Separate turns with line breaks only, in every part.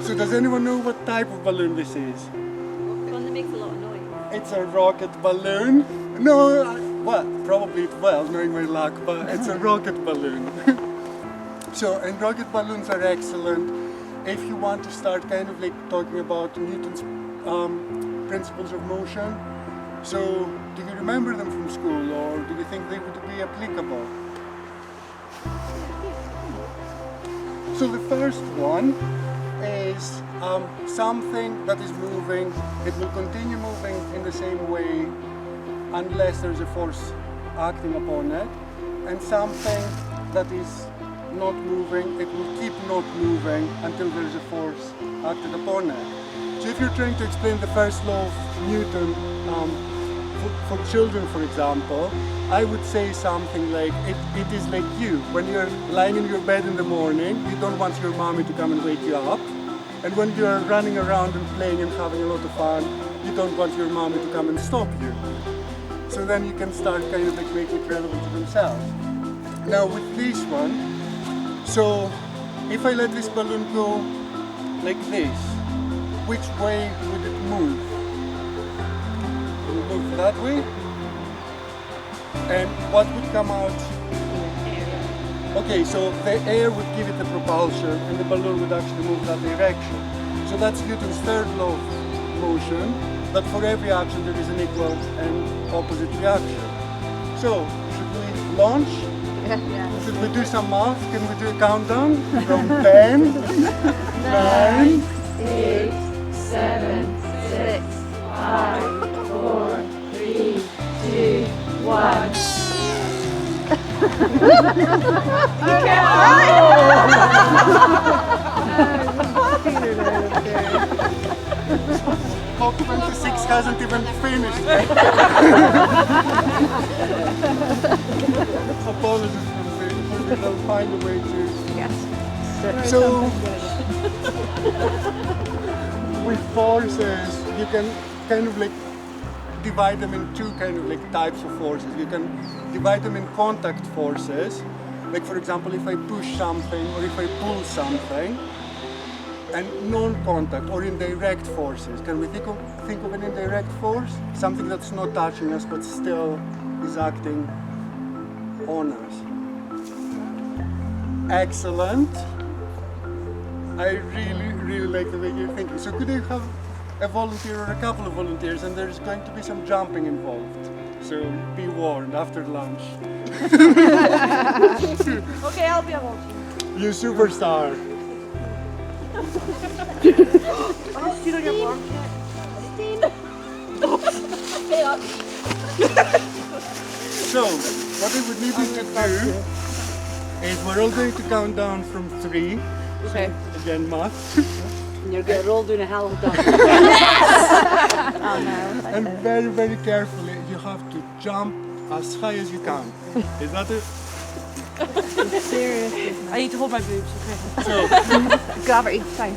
So does anyone know what type of balloon this is?
One that makes a lot of noise.
It's a rocket balloon. No, well, probably it will, knowing my luck, but it's a rocket balloon. So, and rocket balloons are excellent if you want to start kind of like talking about Newton's principles of motion. So, do you remember them from school, or do you think they would be applicable? So the first one is something that is moving. It will continue moving in the same way unless there's a force acting upon it. And something that is not moving, it will keep not moving until there's a force acted upon it. So if you're trying to explain the first law of Newton for children, for example, I would say something like, it is like you. When you're lying in your bed in the morning, you don't want your mommy to come and wake you up. And when you're running around and playing and having a lot of fun, you don't want your mommy to come and stop you. So then you can start kind of like making it relevant to themselves. Now with this one, so if I let this balloon go like this, which way would it move? It will move that way. And what would come out? Okay, so the air would give it the propulsion and the balloon would actually move that direction. So that's Newton's third law of motion, that for every action there is an equal and opposite reaction. So, should we launch?
Yeah.
Should we do some math? Can we do a countdown? From 10, 9,
8, 7, 6, 5, 4, 3, 2, 1.
COP26 hasn't even finished. Apologies for this, but I'll find a way to.
Yes.
So, with forces, you can kind of like divide them in two kind of like types of forces. You can divide them in contact forces, like for example, if I push something or if I pull something, and non-contact or indirect forces. Can we think of an indirect force? Something that's not touching us but still is acting on us. Excellent. I really like the way you're thinking. So could I have a volunteer or a couple of volunteers, and there's going to be some jumping involved. So be warned after lunch.
Okay, I'll be a volunteer.
You superstar.
Oh, steal your blanket. Stay up.
So, what I would need you to do is we're all going to count down from 3.
Okay.
Again, math.
And you're going to roll doing a hell of a dance.
Oh no.
And very carefully, you have to jump as high as you can. Is that it?
Seriously.
I need to hold my boobs, okay?
So,
Gravity, fine.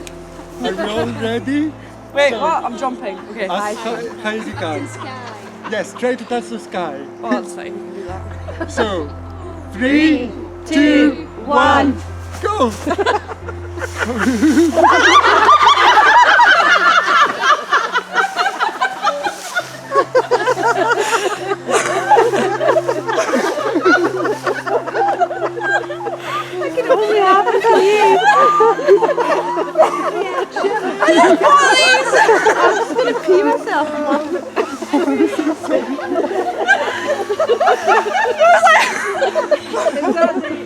are we all ready?
Wait,
So,
what? I'm jumping. Okay.
As high as you can. Yes, try to touch the sky.
Oh, that's fine. You can do that.
So, 3, 2, 1, go!
Only happen to you. Please! I'm just going to pee myself.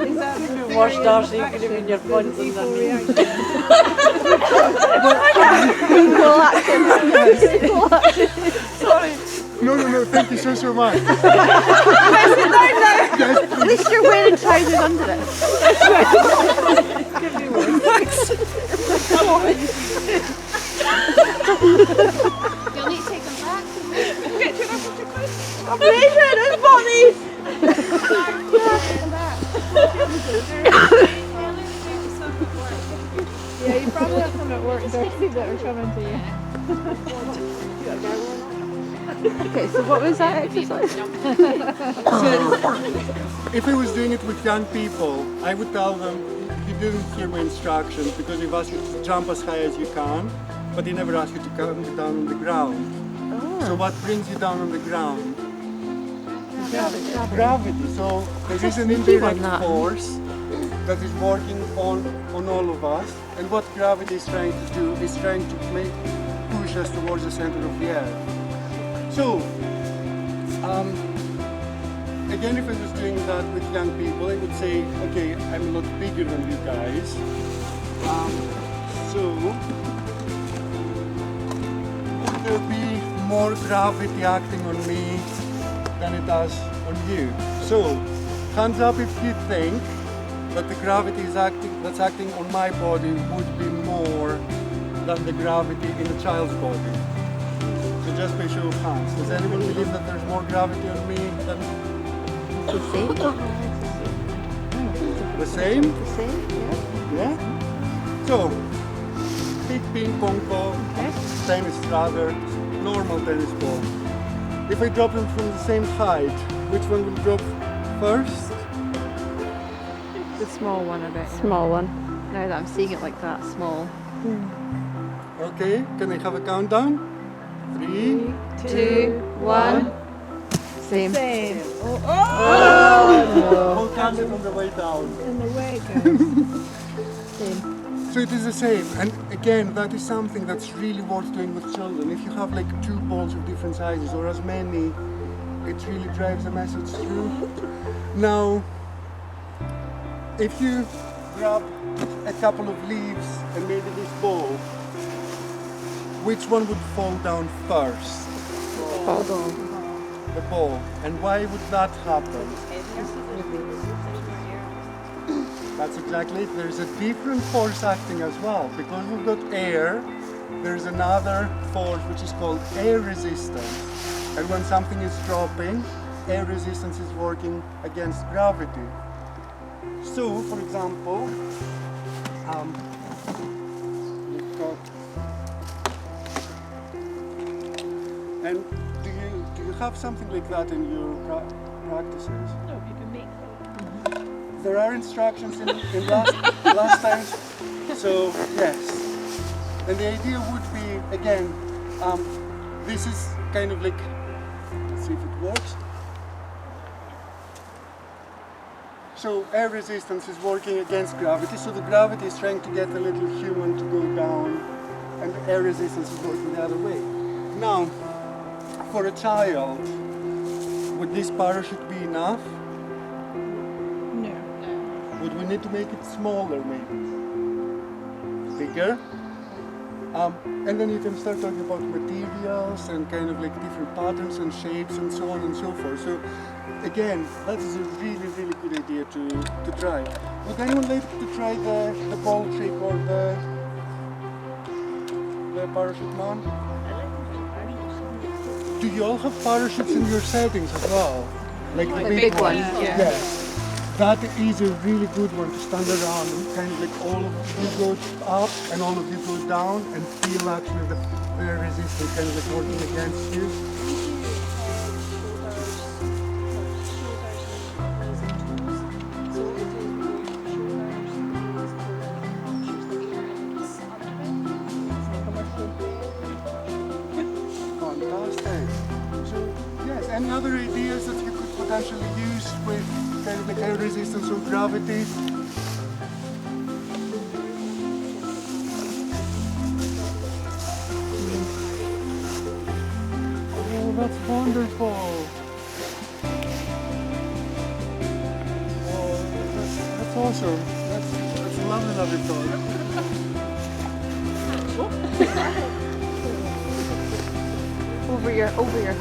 Exactly. Wash Darcy, you could have been your buns and then Sorry.
No, thank you so much.
At least you're wearing trousers under it.
Give me one. Thanks.
You'll need to take them back.
Okay, turn off your clothes.
I'm bleeding, it's bodies!
Yeah, you probably have some at work, Darcy, that are coming to you.
Okay, so what was that exercise?
If I was doing it with young people, I would tell them, you didn't hear my instructions because he asked you to jump as high as you can, but he never asked you to come down on the ground. So what brings you down on the ground? Gravity. So there is an indirect force that is working on all of us, and what gravity is trying to do is trying to push us towards the center of the earth. So, again, if I was doing that with young people, I would say, okay, I'm a lot bigger than you guys. So, would there be more gravity acting on me than it does on you? So, hands up if you think that the gravity that's acting on my body would be more than the gravity in a child's body. So just by show of hands. Does anyone believe that there's more gravity on me than
The same?
the same?
The same, yeah.
Yeah? So, big ping pong ball, tennis rather, normal tennis ball. If I drop them from the same height, which one will drop first?
The small one, I bet.
Small one.
Now that I'm seeing it like that, small.
Okay, can I have a countdown? 3,
2, 1. Same.
Same.
We'll count it on the way down.
In the way it goes.
Same.
So it is the same, and again, that is something that's really worth doing with children. If you have like 2 balls of different sizes or as many, it really drives the message through. Now, if you grab a couple of leaves and maybe this ball, which one would fall down first? The ball. And why would that happen? That's exactly it. There's a different force acting as well. Because we've got air, there's another force which is called air resistance. And when something is dropping, air resistance is working against gravity. So, for example, you've got, and do you have something like that in your practices?
No, you can make them.
There are instructions in last times, so yes. And the idea would be, again, this is kind of like, let's see if it works. So air resistance is working against gravity, so the gravity is trying to get the little human to go down, and the air resistance is working the other way. Now, for a child, would this parachute be enough?
No.
Would we need to make it smaller maybe? Bigger? And then you can start talking about materials and kind of like different patterns and shapes and so on and so forth. So again, that is a really, really good idea to try. Would anyone like to try the ball trick or the parachute man? Do you all have parachutes in your settings as well? Like the big ones?
yeah.
Yes. That is a really good one to stand around and kind of like all of you go up and all of you go down and feel actually the air resistance kind of like working against you. Fantastic. So yes, any other ideas that you could potentially use with kind of like air resistance or gravity? Oh, that's wonderful. Oh, that's awesome. That's a lovely, lovely thought.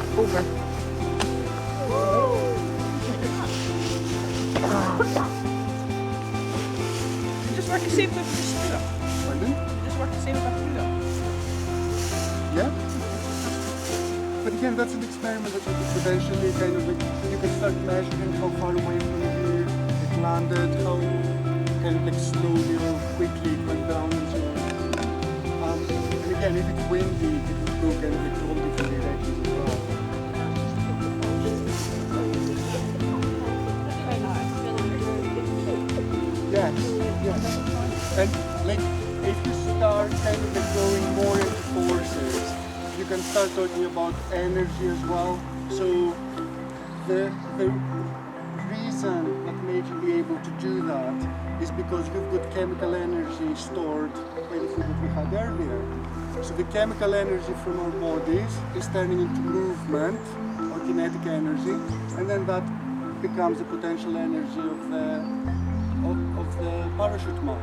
Over.
Just work the same with the scooter.
Pardon?
Just work the same with the scooter.
Yeah. But again, that's an experiment that you could potentially kind of like, you can start measuring how far away from you it landed, how kind of like slowly or quickly it went down and so on. And again, if it's windy, it would go kind of like all different directions as well. Yes, yes. And like if you start kind of like going more into forces, you can start talking about energy as well. So the reason that made you be able to do that is because you've got chemical energy stored by the food that we had earlier. So the chemical energy from our bodies is turning into movement or kinetic energy, and then that becomes the potential energy of the parachute man.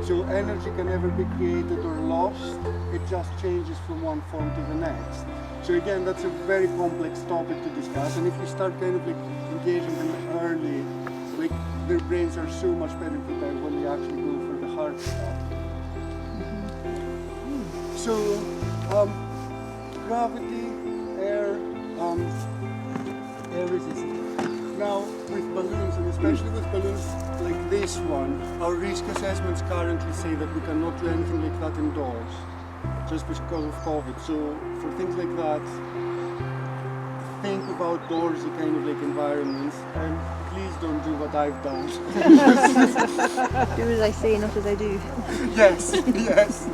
So energy can never be created or lost, it just changes from one form to the next. So again, that's a very complex topic to discuss, and if you start kind of like engaging them early, like their brains are so much better prepared when they actually go for the hard stuff. So gravity, air resistance. Now with balloons, and especially with balloons like this one, our risk assessments currently say that we cannot do anything like that indoors, just because of COVID. So for things like that, think of outdoorsy kind of like environments, and please don't do what I've done.
Do as I say, not as I do.
Yes, yes.